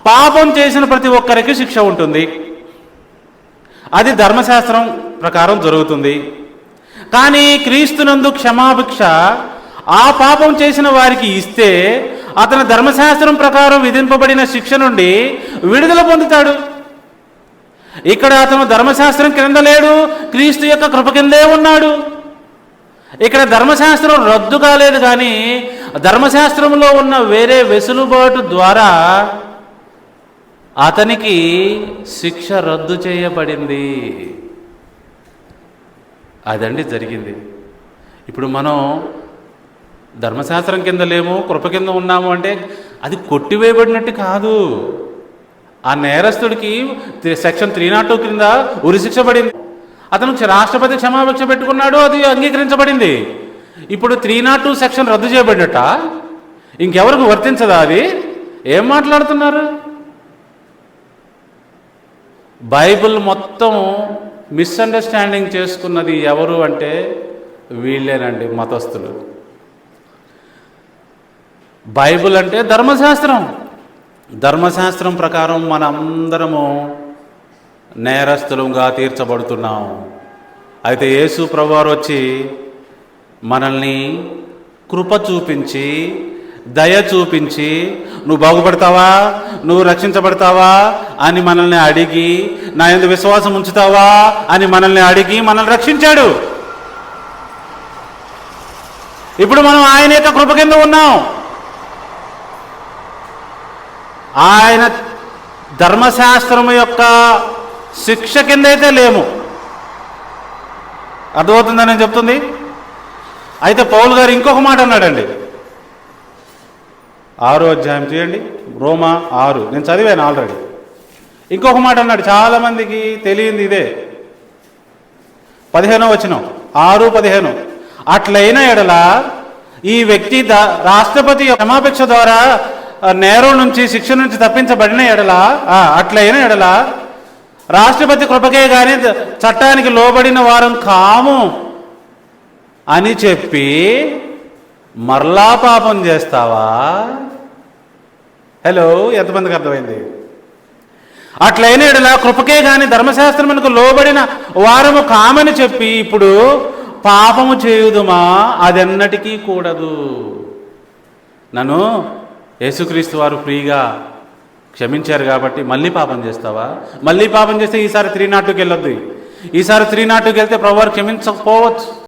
పాపం చేసిన ప్రతి ఒక్కరికి శిక్ష ఉంటుంది. అది ధర్మశాస్త్రం ప్రకారం జరుగుతుంది. కానీ క్రీస్తునందు క్షమాభిక్ష ఆ పాపం చేసిన వారికి ఇస్తే అతను ధర్మశాస్త్రం ప్రకారం విధింపబడిన శిక్ష నుండి విడుదల పొందుతాడు. ఇక్కడ అతను ధర్మశాస్త్రం కింద లేడు, క్రీస్తు యొక్క కృప కిందే ఉన్నాడు. ఇక్కడ ధర్మశాస్త్రం రద్దు కాలేదు, కానీ ధర్మశాస్త్రంలో ఉన్న వేరే వెసులుబాటు ద్వారా అతనికి శిక్ష రద్దు చేయబడింది. అదండి జరిగింది. ఇప్పుడు మనం ధర్మశాస్త్రం కింద లేము, కృప కింద ఉన్నాము అంటే అది కొట్టివేయబడినట్టు కాదు. ఆ నేరస్తుడికి సెక్షన్ 302 కింద ఉరిశిక్ష పడింది. అతను రాష్ట్రపతి క్షమాభిక్ష పెట్టుకున్నాడు, అది అంగీకరించబడింది. ఇప్పుడు 302 సెక్షన్ రద్దు చేయబడినట్ట, ఇంకెవరికి వర్తించదా? అది ఏం మాట్లాడుతున్నారు? బైబిల్ మొత్తం మిస్అండర్స్టాండింగ్ చేసుకున్నది ఎవరు అంటే వీళ్ళేనండి, మతస్థులు. బైబిల్ అంటే ధర్మశాస్త్రం. ధర్మశాస్త్రం ప్రకారం మనందరము నేరస్తులుగా తీర్చబడుతున్నాం. అయితే యేసు ప్రభువారు వచ్చి మనల్ని కృప చూపించి, దయ చూపించి, నువ్వు బాగుపడతావా, నువ్వు రక్షించబడతావా అని మనల్ని అడిగి, నా యందు విశ్వాసం ఉంచుతావా అని మనల్ని అడిగి మనల్ని రక్షించాడు. ఇప్పుడు మనం ఆయన యొక్క కృప కింద ఉన్నాం. ఆయన ధర్మశాస్త్రం యొక్క శిక్ష కింద అయితే లేము. అర్థమవుతుందని నేను చెప్తుంది. అయితే పౌలు గారు ఇంకొక మాట అన్నాడండి. 6వ అధ్యాయం చేయండి, రోమా 6. నేను చదివాను ఆల్రెడీ. ఇంకొక మాట అన్నాడు, చాలామందికి తెలియంది ఇదే. 15వ వచనం, 6:15. అట్లైన ఎడల ఈ వ్యక్తి రాష్ట్రపతి క్షమాభిక్ష ద్వారా నేరం నుంచి, శిక్ష నుంచి తప్పించబడిన ఎడల, అట్లైన ఎడల రాష్ట్రపతి కృపకే కానీ చట్టానికి లోబడిన వారం కాము అని చెప్పి మరలా పాపం చేస్తావా? హలో, ఎంతమందికి అర్థమైంది? అట్లైన ఎడల కృపకే కానీ ధర్మశాస్త్రమునకు లోబడిన వారము కామని చెప్పి ఇప్పుడు పాపము చేయుదుమా? అదెన్నటికీ కూడదు. నన్ను యేసుక్రీస్తు వారు ఫ్రీగా క్షమించారు కాబట్టి మళ్ళీ పాపం చేస్తావా? మళ్ళీ పాపం చేస్తే ఈసారి 302కి వెళ్ళొద్దు. ఈసారి 302కి వెళ్తే ప్రభువారు క్షమించకపోవచ్చు.